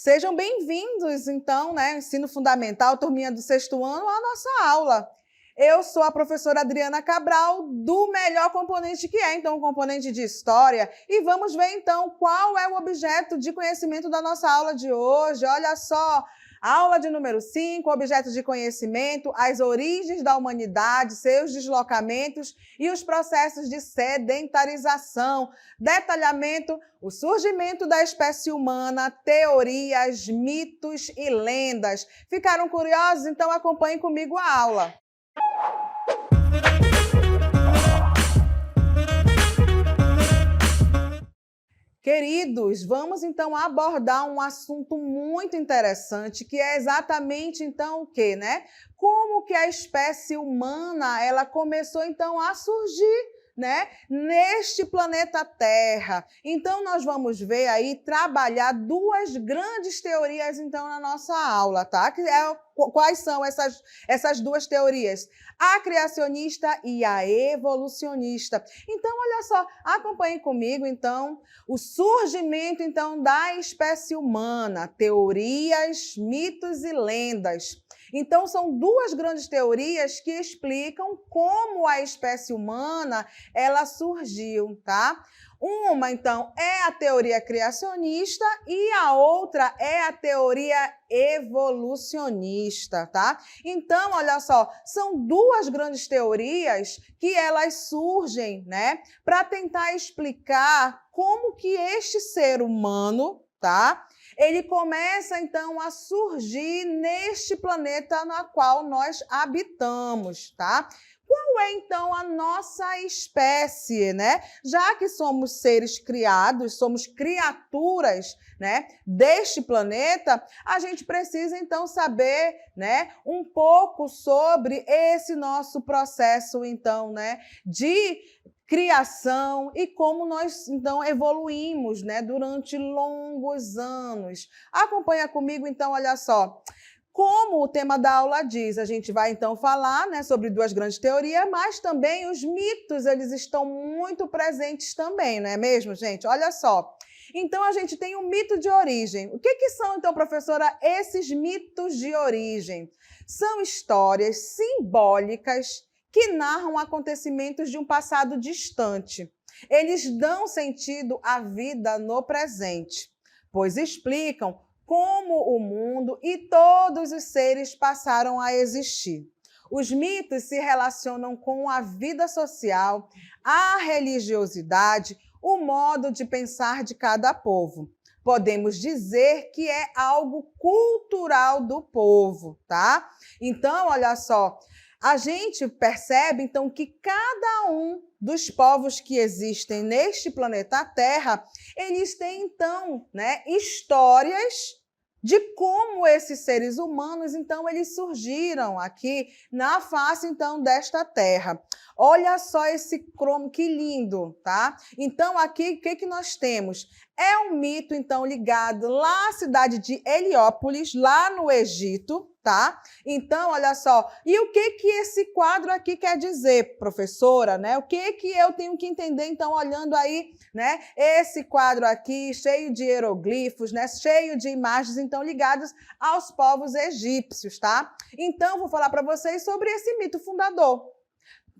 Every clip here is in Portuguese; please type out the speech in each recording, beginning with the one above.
Sejam bem-vindos, então, né, Ensino Fundamental, turminha do 6º ano, à nossa aula. Eu sou a professora Adriana Cabral, do melhor componente que é, então, o componente de História. E vamos ver, então, qual é o objeto de conhecimento da nossa aula de hoje. Olha só, aula de número 5, objeto de conhecimento, as origens da humanidade, seus deslocamentos e os processos de sedentarização. Detalhamento, o surgimento da espécie humana, teorias, mitos e lendas. Ficaram curiosos? Então acompanhem comigo a aula. Queridos, vamos então abordar um assunto muito interessante, que é exatamente então o quê, né? Como que a espécie humana, ela começou então a surgir, né, neste planeta Terra. Então nós vamos ver aí trabalhar duas grandes teorias então na nossa aula, tá? Quais são essas duas teorias? A criacionista e a evolucionista. Então, olha só, acompanhe comigo, então, o surgimento, então, da espécie humana, teorias, mitos e lendas. Então, são duas grandes teorias que explicam como a espécie humana, ela surgiu, tá? Uma, então, é a teoria criacionista e a outra é a teoria evolucionista, tá? Então, olha só, são duas grandes teorias que elas surgem, né, para tentar explicar como que este ser humano, tá, ele começa, então, a surgir neste planeta no qual nós habitamos, tá? Qual é, então, a nossa espécie, né? Já que somos seres criados, somos criaturas, né, deste planeta, a gente precisa, então, saber, né, um pouco sobre esse nosso processo, então, né, de criação e como nós, então, evoluímos, né, durante longos anos. Acompanha comigo, então, olha só. Como o tema da aula diz, a gente vai então falar, né, sobre duas grandes teorias, mas também os mitos, eles estão muito presentes também, não é mesmo, gente? Olha só. Então, a gente tem um mito de origem. O que são, então, professora, esses mitos de origem? São histórias simbólicas que narram acontecimentos de um passado distante. Eles dão sentido à vida no presente, pois explicam como o mundo e todos os seres passaram a existir. Os mitos se relacionam com a vida social, a religiosidade, o modo de pensar de cada povo. Podemos dizer que é algo cultural do povo, tá? Então, olha só, a gente percebe, então, que cada um dos povos que existem neste planeta Terra, eles têm, então, né, histórias de como esses seres humanos, então, eles surgiram aqui na face, então, desta Terra. Olha só esse cromo, que lindo, tá? Então, aqui, o que nós temos? É um mito, então, ligado lá à cidade de Heliópolis, lá no Egito, tá? Então, olha só, e o que esse quadro aqui quer dizer, professora, né? O que eu tenho que entender, então, olhando aí, né, esse quadro aqui, cheio de hieroglifos, né, cheio de imagens, então, ligadas aos povos egípcios, tá? Então, vou falar para vocês sobre esse mito fundador.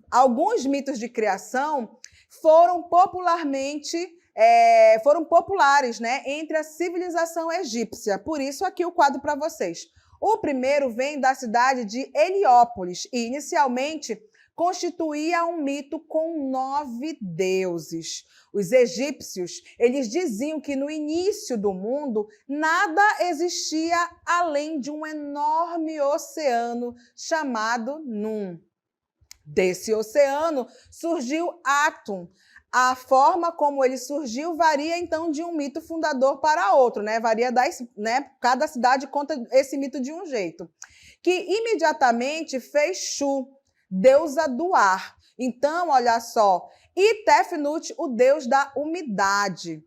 Alguns mitos de criação foram populares, né, entre a civilização egípcia. Por isso, aqui o quadro para vocês. O primeiro vem da cidade de Heliópolis e, inicialmente, constituía um mito com 9 deuses. Os egípcios, eles diziam que no início do mundo nada existia além de um enorme oceano chamado Num. Desse oceano surgiu Atum. A forma como ele surgiu varia, então, de um mito fundador para outro, né? Varia né? Cada cidade conta esse mito de um jeito. Que imediatamente fez Shu, deusa do ar. Então, olha só, e Tefnut, o deus da umidade.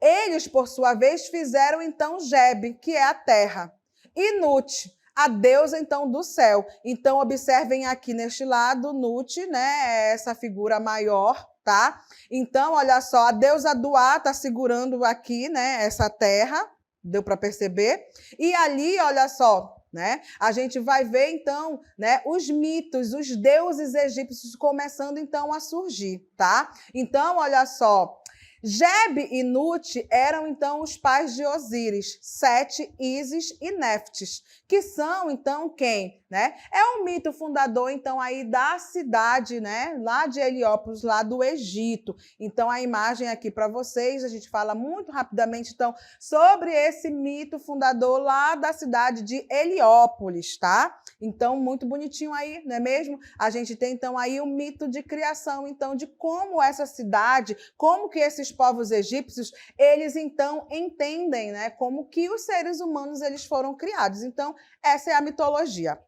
Eles, por sua vez, fizeram, então, Geb, que é a terra. E Nut, a deusa, então, do céu. Então, observem aqui neste lado, Nut, né? Essa figura maior, tá? Então, olha só, a deusa do ar está segurando aqui, né, essa terra, Deu para perceber? E ali, olha só, né? A gente vai ver, então, né, os mitos, os deuses egípcios começando, então, a surgir, tá? Então, olha só, Geb e Nut eram, então, os pais de Osíris, Sete, Ísis e Néftis, que são, então, quem? Né? É o mito fundador, então, aí da cidade, né, lá de Heliópolis, lá do Egito. Então, a imagem aqui para vocês, a gente fala muito rapidamente, então, sobre esse mito fundador lá da cidade de Heliópolis, tá? Então, muito bonitinho aí, não é mesmo? A gente tem, então, aí o mito de criação, então, de como essa cidade, como que esses povos egípcios, eles, então, entendem, né, como que os seres humanos, eles foram criados. Então, essa é a mitologia.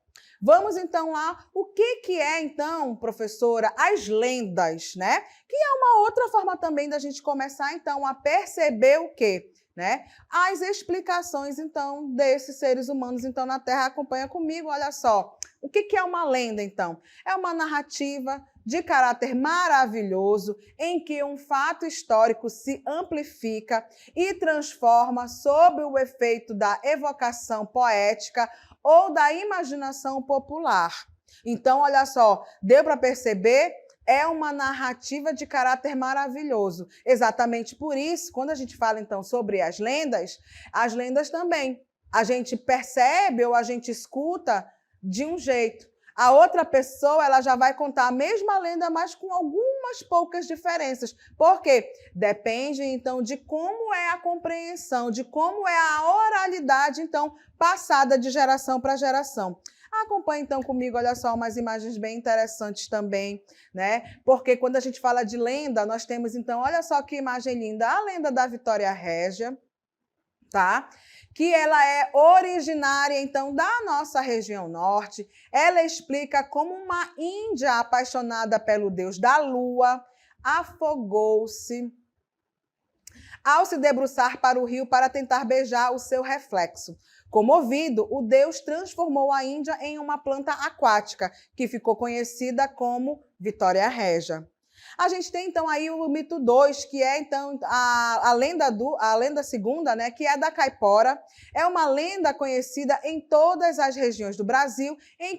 Vamos, então, lá. O que é, então, professora, as lendas, né? Que é uma outra forma também da gente começar, então, a perceber o quê? Né? As explicações, então, desses seres humanos, então, na Terra. Acompanha comigo, olha só. O que é uma lenda, então? É uma narrativa de caráter maravilhoso em que um fato histórico se amplifica e transforma sob o efeito da evocação poética ou da imaginação popular. Então, olha só, deu para perceber? É uma narrativa de caráter maravilhoso. Exatamente por isso, quando a gente fala, então, sobre as lendas também, a gente percebe ou a gente escuta de um jeito. A outra pessoa, ela já vai contar a mesma lenda, mas com algumas poucas diferenças. Por quê? Depende, então, de como é a compreensão, de como é a oralidade, então, passada de geração para geração. Acompanhe, então, comigo, olha só, umas imagens bem interessantes também, né? Porque quando a gente fala de lenda, nós temos, então, olha só que imagem linda, a lenda da Vitória Régia, tá? Que ela é originária, então, da nossa região norte. Ela explica como uma índia apaixonada pelo deus da lua afogou-se ao se debruçar para o rio para tentar beijar o seu reflexo. Comovido, o deus transformou a Índia em uma planta aquática, que ficou conhecida como Vitória Régia. A gente tem, então, aí o mito 2, que é, então, a lenda segunda, né, que é da caipora. É uma lenda conhecida em todas as regiões do Brasil, sem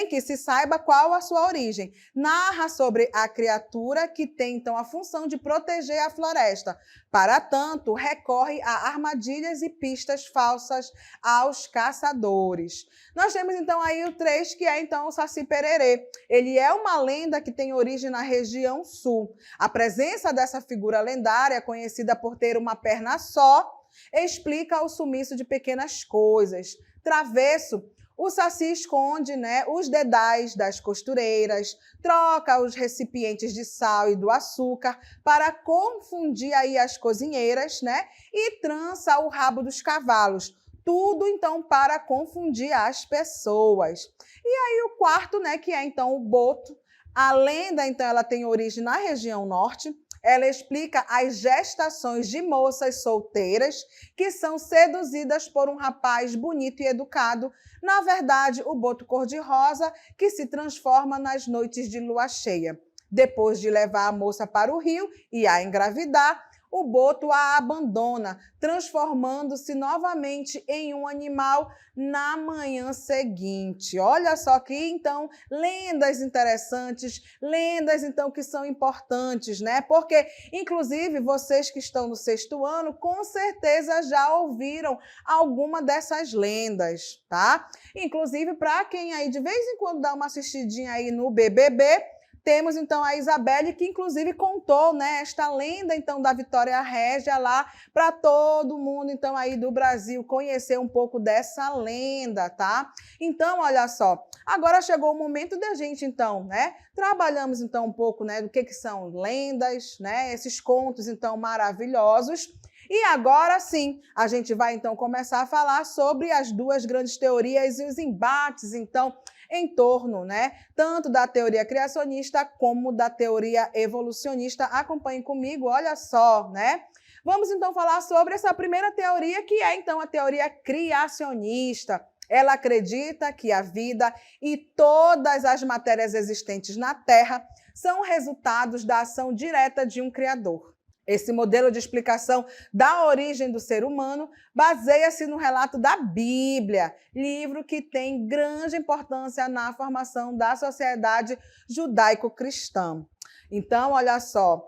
que se saiba qual a sua origem. Narra sobre a criatura que tem, então, a função de proteger a floresta. Para tanto, recorre a armadilhas e pistas falsas aos caçadores. Nós temos, então, aí o 3, que é, então, o Saci Pererê. Ele é uma lenda que tem origem na região sul. A presença dessa figura lendária, conhecida por ter uma perna só, explica o sumiço de pequenas coisas. Travesso, o Saci esconde, né, os dedais das costureiras, troca os recipientes de sal e do açúcar para confundir aí as cozinheiras, né, e trança o rabo dos cavalos. Tudo, então, para confundir as pessoas. E aí o quarto, né, que é, então, o boto. A lenda, então, ela tem origem na região norte. Ela explica as gestações de moças solteiras que são seduzidas por um rapaz bonito e educado. Na verdade, o boto cor-de-rosa que se transforma nas noites de lua cheia. Depois de levar a moça para o rio e a engravidar, o boto a abandona, transformando-se novamente em um animal na manhã seguinte. Olha só que, então, lendas interessantes, lendas, então, que são importantes, né? Porque, inclusive, vocês que estão no 6º ano, com certeza já ouviram alguma dessas lendas, tá? Inclusive, para quem aí de vez em quando dá uma assistidinha aí no BBB, temos, então, a Isabelle, que, inclusive, contou, né, esta lenda, então, da Vitória Régia lá para todo mundo, então, aí do Brasil conhecer um pouco dessa lenda, tá? Então, olha só, agora chegou o momento da gente, então, né, trabalhamos, então, um pouco, né, do que são lendas, né, esses contos, então, maravilhosos. E agora sim, a gente vai, então, começar a falar sobre as duas grandes teorias e os embates, então, em torno, né, tanto da teoria criacionista como da teoria evolucionista. Acompanhem comigo, olha só, né? Vamos, então, falar sobre essa primeira teoria, que é, então, a teoria criacionista. Ela acredita que a vida e todas as matérias existentes na Terra são resultados da ação direta de um Criador. Esse modelo de explicação da origem do ser humano baseia-se no relato da Bíblia, livro que tem grande importância na formação da sociedade judaico-cristã. Então, olha só,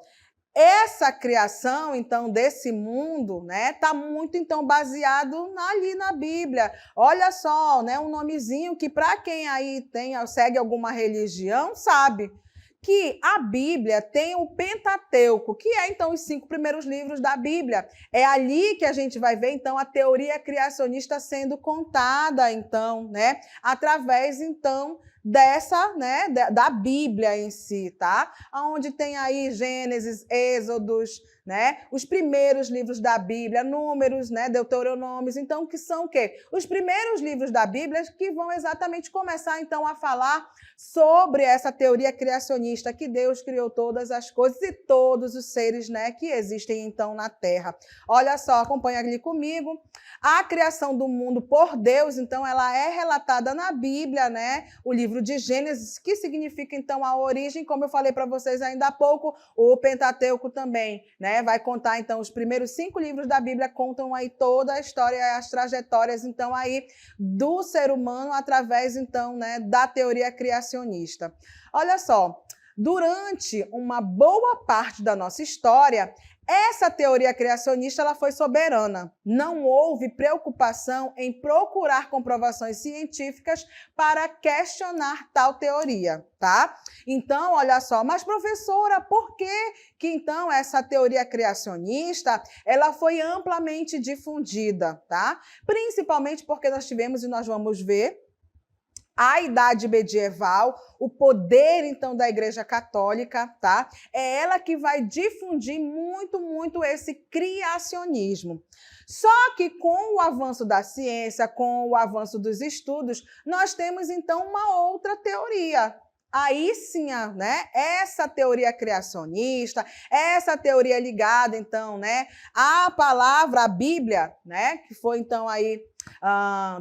essa criação, então, desse mundo, né, está muito, então, baseado ali na Bíblia. Olha só, né, um nomezinho que, para quem aí segue alguma religião, sabe que a Bíblia tem o Pentateuco, que é, então, os 5 primeiros livros da Bíblia. É ali que a gente vai ver, então, a teoria criacionista sendo contada, então, né, através, então, né, da Bíblia em si, tá? Onde tem aí Gênesis, Êxodos, né? Os primeiros livros da Bíblia, Números, né? Deuteronômios, então, que são o quê? Os primeiros livros da Bíblia que vão exatamente começar, então, a falar sobre essa teoria criacionista, que Deus criou todas as coisas e todos os seres, né, que existem, então, na Terra. Olha só, acompanha ali comigo. A criação do mundo por Deus, então, ela é relatada na Bíblia, né? O livro de Gênesis, que significa, então, a origem, como eu falei para vocês ainda há pouco, o Pentateuco também, né? Vai contar, então, os primeiros 5 livros da Bíblia contam aí toda a história e as trajetórias, então, aí do ser humano através, então, né, da teoria criacionista. Olha só, durante uma boa parte da nossa história, essa teoria criacionista ela foi soberana. Não houve preocupação em procurar comprovações científicas para questionar tal teoria, tá? Então, olha só, mas professora, por que então essa teoria criacionista ela foi amplamente difundida, tá? Principalmente porque nós tivemos, e nós vamos ver, a idade medieval, o poder, então, da Igreja Católica, tá? É ela que vai difundir muito esse criacionismo. Só que com o avanço da ciência, com o avanço dos estudos, nós temos, então, uma outra teoria. Aí sim, né? Essa teoria criacionista, essa teoria ligada, então, né, à palavra, à Bíblia, né, que foi, então, aí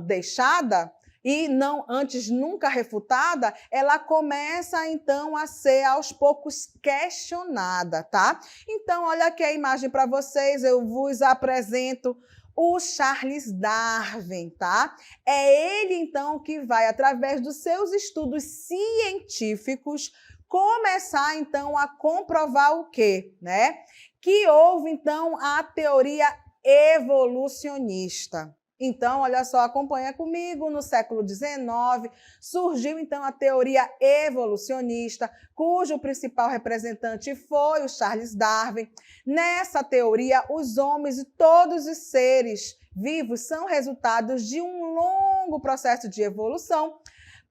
deixada, e não antes nunca refutada, ela começa, então, a ser, aos poucos, questionada, tá? Então, olha aqui a imagem para vocês, eu vos apresento o Charles Darwin, tá? É ele, então, que vai, através dos seus estudos científicos, começar, então, a comprovar o quê, né? Que houve, então, a teoria evolucionista. Então, olha só, acompanha comigo, no século XIX, surgiu então a teoria evolucionista, cujo principal representante foi o Charles Darwin. Nessa teoria, os homens e todos os seres vivos são resultados de um longo processo de evolução.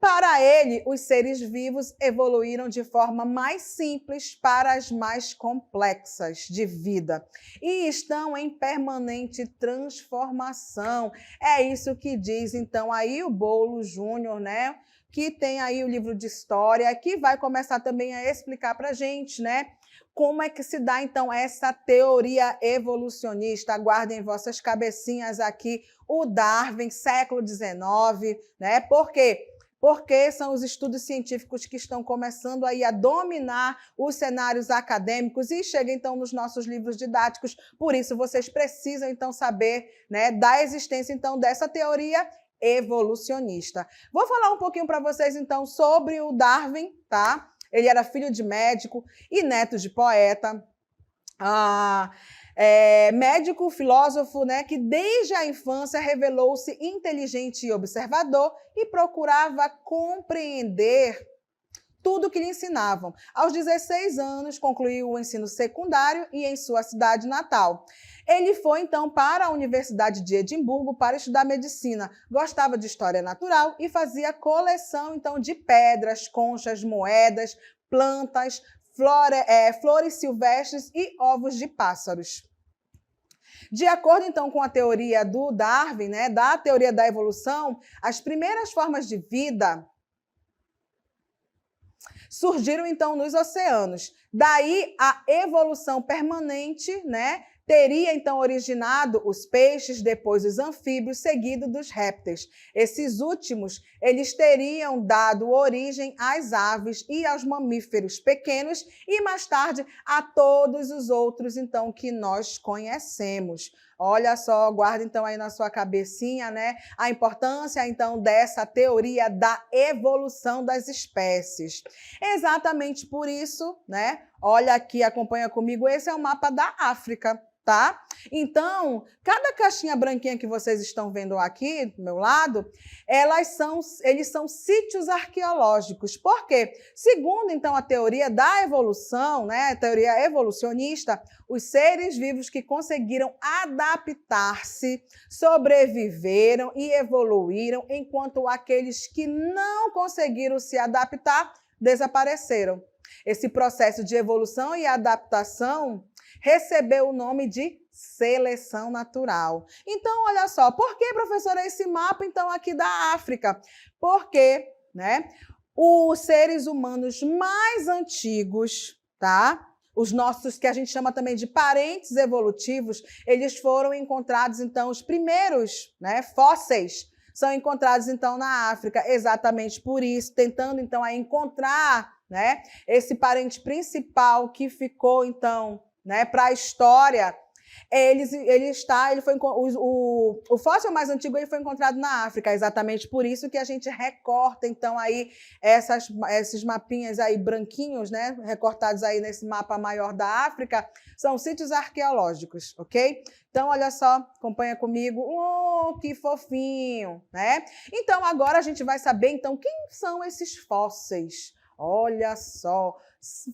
Para ele, os seres vivos evoluíram de forma mais simples para as mais complexas de vida e estão em permanente transformação. É isso que diz, então, aí o Boulos Júnior, né? Que tem aí o livro de história, que vai começar também a explicar para a gente, né? Como é que se dá, então, essa teoria evolucionista? Aguardem vossas cabecinhas aqui, o Darwin, século XIX, né? Por quê? Porque são os estudos científicos que estão começando aí a dominar os cenários acadêmicos e chega, então, nos nossos livros didáticos. Por isso, vocês precisam, então, saber, né, da existência, então, dessa teoria evolucionista. Vou falar um pouquinho para vocês, então, sobre o Darwin, tá? Ele era filho de médico e neto de poeta. Médico, filósofo, né, que desde a infância revelou-se inteligente e observador e procurava compreender tudo o que lhe ensinavam. Aos 16 anos, concluiu o ensino secundário e em sua cidade natal. Ele foi, então, para a Universidade de Edimburgo para estudar medicina. Gostava de história natural e coleção, então, de pedras, conchas, moedas, plantas, flores silvestres e ovos de pássaros. De acordo, então, com a teoria do Darwin, né, da teoria da evolução, as primeiras formas de vida surgiram, então, nos oceanos. Daí a evolução permanente, né, Teria, então, originado os peixes, depois os anfíbios, seguido dos répteis. Esses últimos, eles teriam dado origem às aves e aos mamíferos pequenos e, mais tarde, a todos os outros, então, que nós conhecemos. Olha só, guarda então aí na sua cabecinha, né, a importância então dessa teoria da evolução das espécies. Exatamente por isso, né? Olha aqui, acompanha comigo, esse é o mapa da África. Tá? Então, cada caixinha branquinha que vocês estão vendo aqui do meu lado, eles são sítios arqueológicos. Por quê? Segundo, então, a teoria da evolução, né, a teoria evolucionista, os seres vivos que conseguiram adaptar-se, sobreviveram e evoluíram, enquanto aqueles que não conseguiram se adaptar, desapareceram. Esse processo de evolução e adaptação recebeu o nome de seleção natural. Então, olha só, por que, professora, esse mapa, então, aqui da África? Porque, né, os seres humanos mais antigos, tá? Os nossos, que a gente chama também de parentes evolutivos, eles foram encontrados, então, os primeiros, né, fósseis, são encontrados, então, na África, exatamente por isso, tentando, então, a encontrar, né, esse parente principal que ficou, então, né, para a história. O fóssil mais antigo ele foi encontrado na África, exatamente por isso que a gente recorta, então, aí esses mapinhas aí branquinhos, né, recortados aí nesse mapa maior da África, são sítios arqueológicos, ok? Então, olha só, acompanha comigo. Oh, que fofinho, né? Então, agora a gente vai saber, então, quem são esses fósseis? Olha só,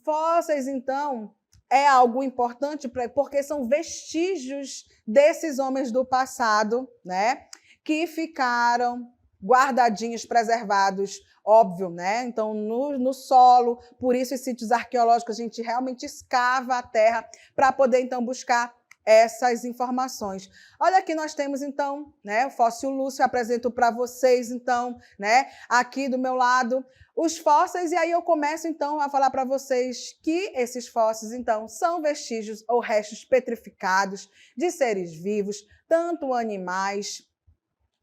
fósseis, então, é algo importante porque são vestígios desses homens do passado, né? Que ficaram guardadinhos, preservados, óbvio, né? Então, no solo, por isso os sítios arqueológicos, a gente realmente escava a terra para poder, então, buscar essas informações. Olha aqui nós temos, então, né, o fóssil Lúcio, apresento para vocês, então, né, aqui do meu lado, os fósseis, e aí eu começo, então, a falar para vocês que esses fósseis, então, são vestígios ou restos petrificados de seres vivos, tanto animais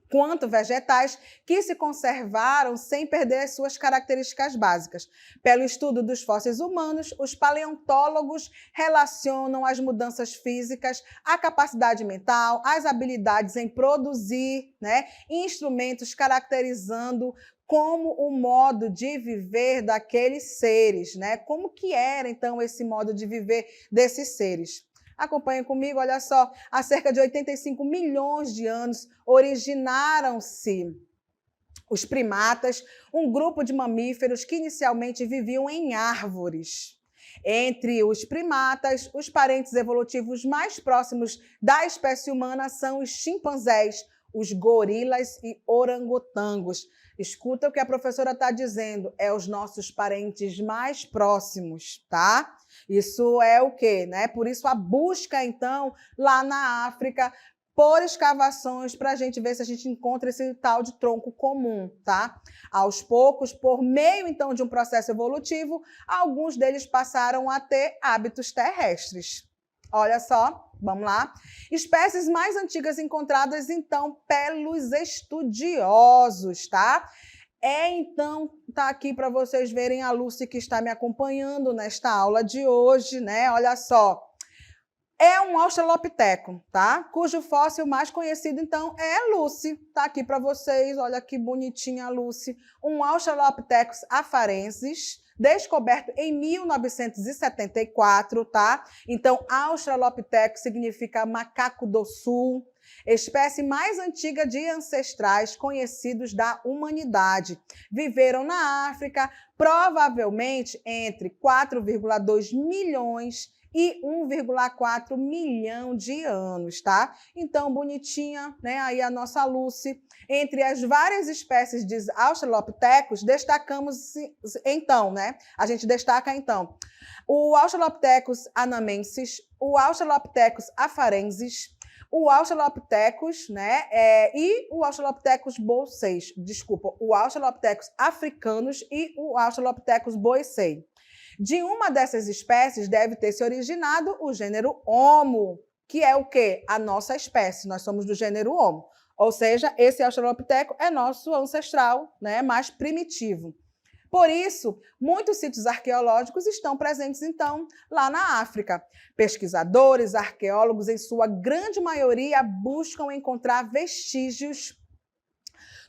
quanto vegetais, que se conservaram sem perder as suas características básicas. Pelo estudo dos fósseis humanos, os paleontólogos relacionam as mudanças físicas, a capacidade mental, as habilidades em produzir, né, instrumentos, caracterizando como o modo de viver daqueles seres, né? Como que era, então, esse modo de viver desses seres. Acompanhem comigo, olha só, há cerca de 85 milhões de anos originaram-se os primatas, um grupo de mamíferos que inicialmente viviam em árvores. Entre os primatas, os parentes evolutivos mais próximos da espécie humana são os chimpanzés, os gorilas e orangotangos. Escuta o que a professora está dizendo, é os nossos parentes mais próximos, tá? Isso é o quê, né? Por isso a busca, então, lá na África, por escavações, para a gente ver se a gente encontra esse tal de tronco comum, tá? Aos poucos, por meio, então, de um processo evolutivo, alguns deles passaram a ter hábitos terrestres. Olha só, vamos lá. Espécies mais antigas encontradas, então, pelos estudiosos, tá? Então, tá aqui para vocês verem a Lucy que está me acompanhando nesta aula de hoje, né? Olha só. É um australopiteco, tá? Cujo fóssil mais conhecido, então, é Lucy. Tá aqui para vocês, olha que bonitinha a Lucy. Um Australopithecus afarensis, descoberto em 1974, tá? Então, Australopithecus significa macaco do sul, espécie mais antiga de ancestrais conhecidos da humanidade. Viveram na África, provavelmente entre 4,2 milhões e 1,4 milhão de anos, tá? Então, bonitinha, né? Aí a nossa Lucy. Entre as várias espécies de Australopithecus, destacamos, então, né? A gente destaca, então, o Australopithecus anamensis, o Australopithecus afarensis, o Australopithecus, né? E o Australopithecus boisei, desculpa, o Australopithecus africanus e o Australopithecus boisei. De uma dessas espécies deve ter se originado o gênero Homo, que é o quê? A nossa espécie. Nós somos do gênero Homo. Ou seja, esse australopiteco é nosso ancestral, né, mais primitivo. Por isso, muitos sítios arqueológicos estão presentes, então, lá na África. Pesquisadores, arqueólogos, em sua grande maioria, buscam encontrar vestígios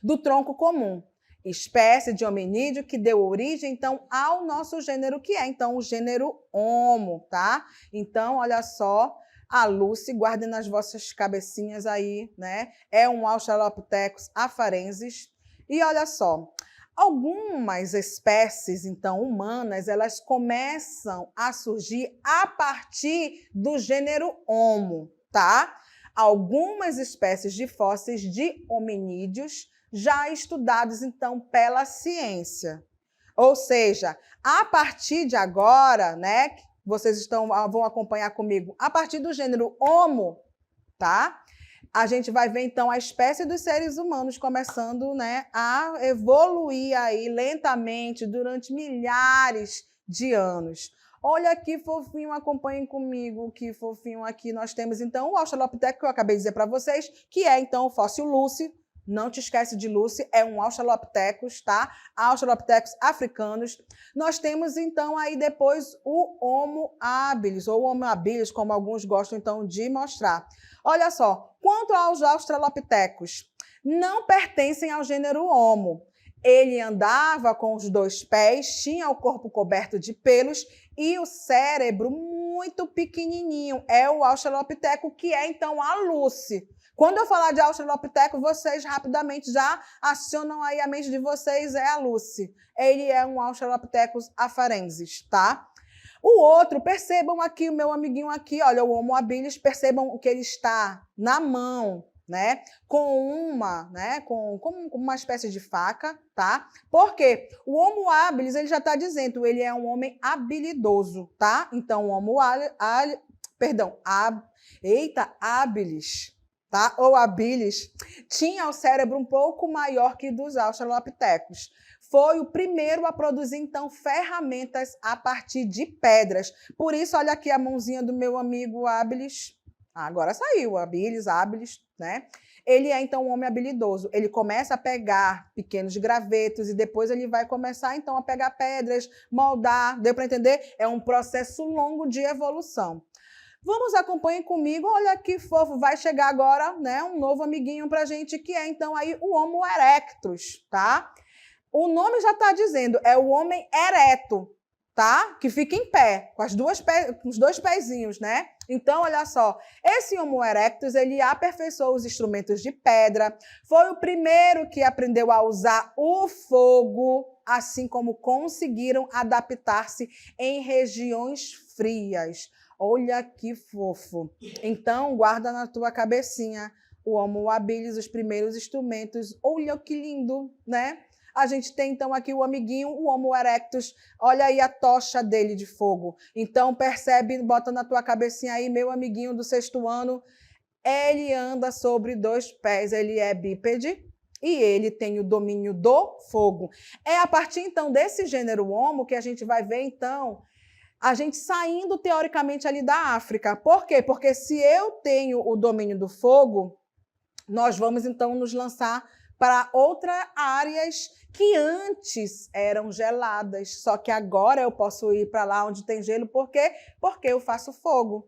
do tronco comum, espécie de hominídeo que deu origem, então, ao nosso gênero, que é, então, o gênero Homo, tá? Então, olha só, a Lucy, guardem nas vossas cabecinhas aí, né? É um Australopithecus afarensis. E olha só, algumas espécies, então, humanas, elas começam a surgir a partir do gênero Homo, tá? Algumas espécies de fósseis de hominídeos já estudados, então, pela ciência. Ou seja, a partir de agora, né, vocês vão acompanhar comigo, a partir do gênero Homo, tá? A gente vai ver, então, a espécie dos seres humanos começando, né, a evoluir aí lentamente durante milhares de anos. Olha que fofinho, acompanhem comigo, que fofinho aqui. Nós temos, então, o Australopithecus, que eu acabei de dizer para vocês, que é, então, o fóssil Lucy. Não te esquece de Lucy, é um Australopithecus, tá? Australopithecus africanos. Nós temos, então, aí depois o Homo habilis, ou Homo habilis, como alguns gostam, então, de mostrar. Olha só, quanto aos Australopithecus, não pertencem ao gênero Homo. Ele andava com os 2 pés, tinha o corpo coberto de pelos e o cérebro muito pequenininho. É o Australopithecus, que é, então, a Lucy. Quando eu falar de Australopithecus, vocês rapidamente já acionam aí a mente de vocês, é a Lucy. Ele é um Australopithecus afarensis, tá? O outro, percebam aqui, o meu amiguinho aqui, olha, o Homo habilis, percebam que ele está na mão, né? Com uma espécie de faca, tá? Por quê? O Homo habilis, ele já está dizendo, ele é um homem habilidoso, tá? Então, o Homo habilis, tá? Ou habilis, tinha o cérebro um pouco maior que dos Australopithecus. Foi o primeiro a produzir, então, ferramentas a partir de pedras. Por isso, olha aqui a mãozinha do meu amigo habilis. Agora saiu, habilis, né? Ele é, então, um homem habilidoso. Ele começa a pegar pequenos gravetos e depois ele vai começar, então, a pegar pedras, moldar. Deu para entender? É um processo longo de evolução. Vamos, acompanhem comigo. Olha que fofo, vai chegar agora, né, um novo amiguinho para a gente, que é, então, aí o Homo erectus, tá? O nome já está dizendo, é o homem ereto, tá? Que fica em pé, com os 2 pezinhos, né? Então, olha só, esse Homo erectus, ele aperfeiçoou os instrumentos de pedra, foi o primeiro que aprendeu a usar o fogo, assim como conseguiram adaptar-se em regiões frias. Olha que fofo. Então, guarda na tua cabecinha o Homo habilis, os primeiros instrumentos. Olha que lindo, né? A gente tem, então, aqui o amiguinho, o Homo erectus. Olha aí a tocha dele de fogo. Então, percebe, bota na tua cabecinha aí, meu amiguinho do 6º ano. Ele anda sobre 2 pés, ele é bípede e ele tem o domínio do fogo. É a partir, então, desse gênero Homo que a gente vai ver, então, a gente saindo, teoricamente, ali da África. Por quê? Porque se eu tenho o domínio do fogo, nós vamos, então, nos lançar para outras áreas que antes eram geladas. Só que agora eu posso ir para lá onde tem gelo. Por quê? Porque eu faço fogo.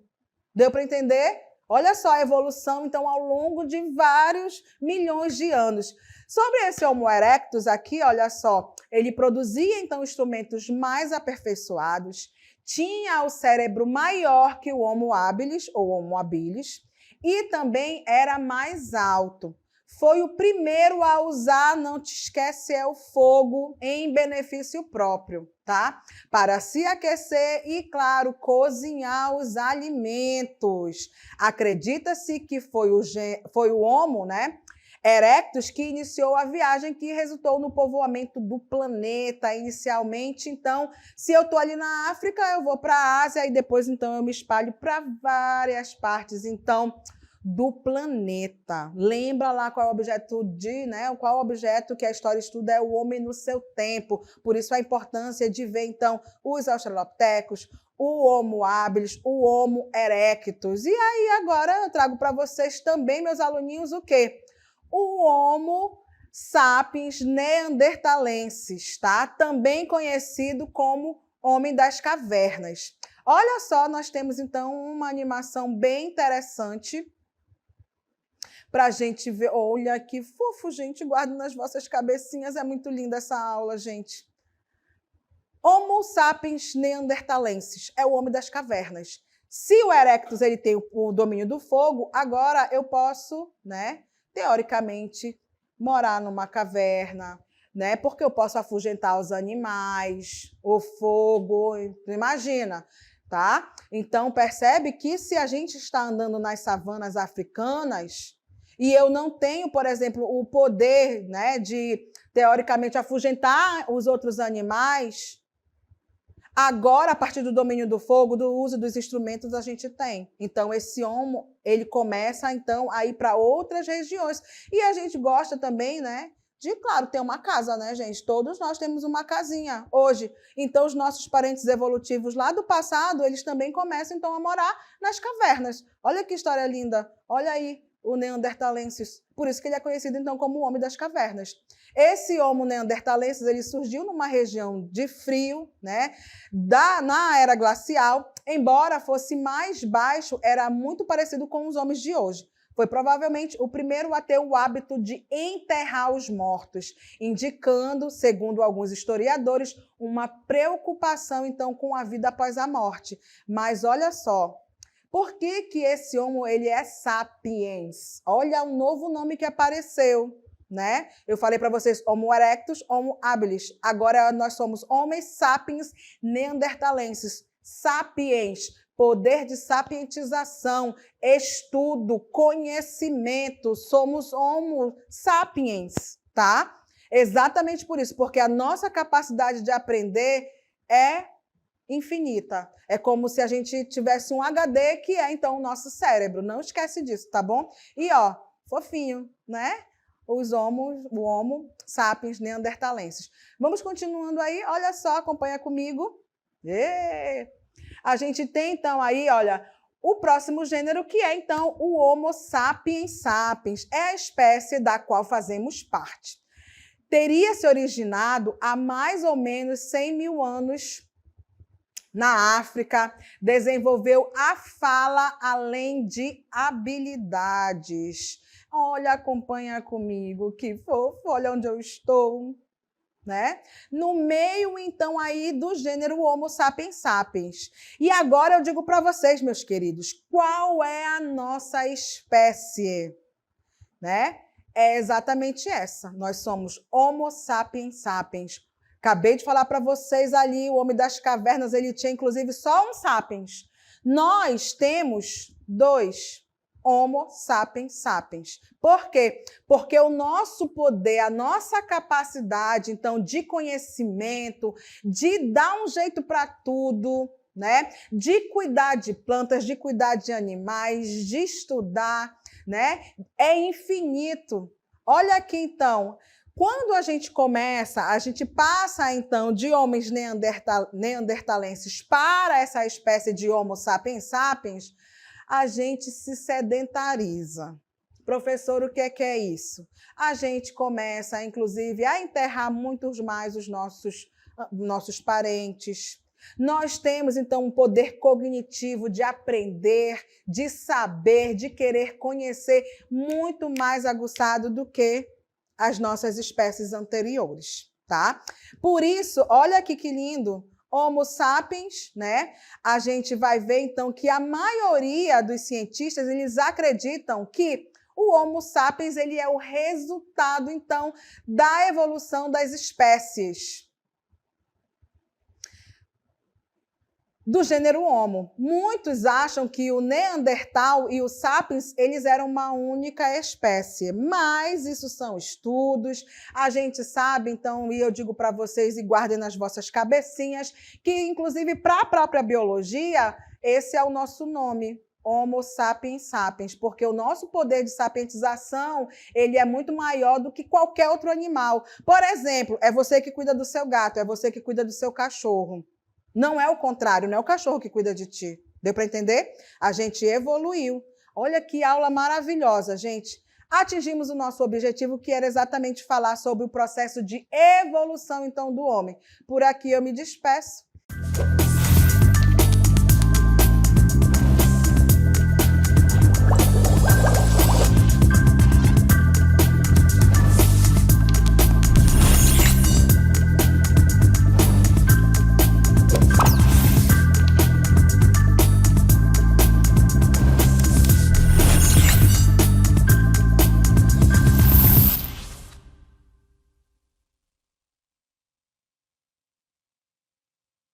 Deu para entender? Olha só a evolução, então, ao longo de vários milhões de anos. Sobre esse Homo erectus aqui, olha só, ele produzia, então, instrumentos mais aperfeiçoados, tinha o cérebro maior que o Homo habilis, ou Homo habilis, e também era mais alto. Foi o primeiro a usar, não te esquece, é o fogo em benefício próprio, tá? Para se aquecer e, claro, cozinhar os alimentos. Acredita-se que foi o Homo, né, erectus, que iniciou a viagem que resultou no povoamento do planeta inicialmente. Então, se eu estou ali na África, eu vou para a Ásia e depois, então, eu me espalho para várias partes. Então, do planeta. Lembra lá qual é o objeto qual objeto que a história estuda é o homem no seu tempo. Por isso a importância de ver, então, os australopitecos, o Homo habilis, o Homo erectus. E aí agora eu trago para vocês também, meus aluninhos, o quê? O Homo sapiens neanderthalensis, tá? Também conhecido como homem das cavernas. Olha só, nós temos então uma animação bem interessante para a gente ver. Olha que fofo, gente, guardem nas vossas cabecinhas, é muito linda essa aula, gente. Homo sapiens neanderthalensis é o homem das cavernas. Se o erectus ele tem o domínio do fogo, agora eu posso, teoricamente, morar numa caverna, porque eu posso afugentar os animais, o fogo, imagina, tá? Então, percebe que se a gente está andando nas savanas africanas e eu não tenho, por exemplo, o poder, de, teoricamente, afugentar os outros animais, agora, a partir do domínio do fogo, do uso dos instrumentos, a gente tem. Então, esse homo, ele começa, então, a ir para outras regiões. E a gente gosta também, de, claro, ter uma casa, gente? Todos nós temos uma casinha hoje. Então, os nossos parentes evolutivos lá do passado, eles também começam, então, a morar nas cavernas. Olha que história linda. Olha aí o neanderthalensis. Por isso que ele é conhecido, então, como o homem das cavernas. Esse Homo neanderthalensis, ele surgiu numa região de frio, na era glacial, embora fosse mais baixo, era muito parecido com os homens de hoje. Foi provavelmente o primeiro a ter o hábito de enterrar os mortos, indicando, segundo alguns historiadores, uma preocupação, então, com a vida após a morte. Mas olha só, por que que esse Homo ele é sapiens? Olha um novo nome que apareceu. Eu falei para vocês Homo erectus, Homo habilis. Agora nós somos Homo sapiens neanderthalensis. Sapiens, poder de sapientização, estudo, conhecimento. Somos Homo sapiens, tá? Exatamente por isso, porque a nossa capacidade de aprender é infinita. É como se a gente tivesse um HD que é, então, o nosso cérebro. Não esquece disso, tá bom? E, ó, fofinho, o Homo sapiens neanderthalensis. Vamos continuando aí, olha só, acompanha comigo. A gente tem, então, aí, olha, o próximo gênero, que é, então, o Homo sapiens sapiens. É a espécie da qual fazemos parte. Teria se originado há mais ou menos 100 mil anos na África, desenvolveu a fala além de habilidades. Olha, acompanha comigo, que fofo, olha onde eu estou, No meio, então, aí do gênero Homo sapiens sapiens. E agora eu digo para vocês, meus queridos, qual é a nossa espécie, É exatamente essa. Nós somos Homo sapiens sapiens. Acabei de falar para vocês ali, o homem das cavernas, ele tinha, inclusive, só um sapiens. Nós temos 2 Homo sapiens sapiens. Por quê? Porque o nosso poder, a nossa capacidade, então, de conhecimento, de dar um jeito para tudo, de cuidar de plantas, de cuidar de animais, de estudar, é infinito. Olha aqui, então, quando a gente começa, a gente passa, então, de homens neanderthalenses para essa espécie de Homo sapiens sapiens, a gente se sedentariza. Professor, o que é isso? A gente começa, inclusive, a enterrar muitos mais os nossos parentes. Nós temos, então, um poder cognitivo de aprender, de saber, de querer conhecer muito mais aguçado do que as nossas espécies anteriores, tá? Por isso, olha aqui que lindo, Homo sapiens, A gente vai ver, então, que a maioria dos cientistas, eles acreditam que o Homo sapiens, ele é o resultado, então, da evolução das espécies do gênero Homo. Muitos acham que o Neandertal e o Sapiens, eles eram uma única espécie, mas isso são estudos, a gente sabe, então, e eu digo para vocês, e guardem nas vossas cabecinhas, que, inclusive, para a própria biologia, esse é o nosso nome, Homo sapiens sapiens, porque o nosso poder de sapientização, ele é muito maior do que qualquer outro animal. Por exemplo, é você que cuida do seu gato, é você que cuida do seu cachorro. Não é o contrário, não é o cachorro que cuida de ti. Deu para entender? A gente evoluiu. Olha que aula maravilhosa, gente. Atingimos o nosso objetivo, que era exatamente falar sobre o processo de evolução, então, do homem. Por aqui eu me despeço.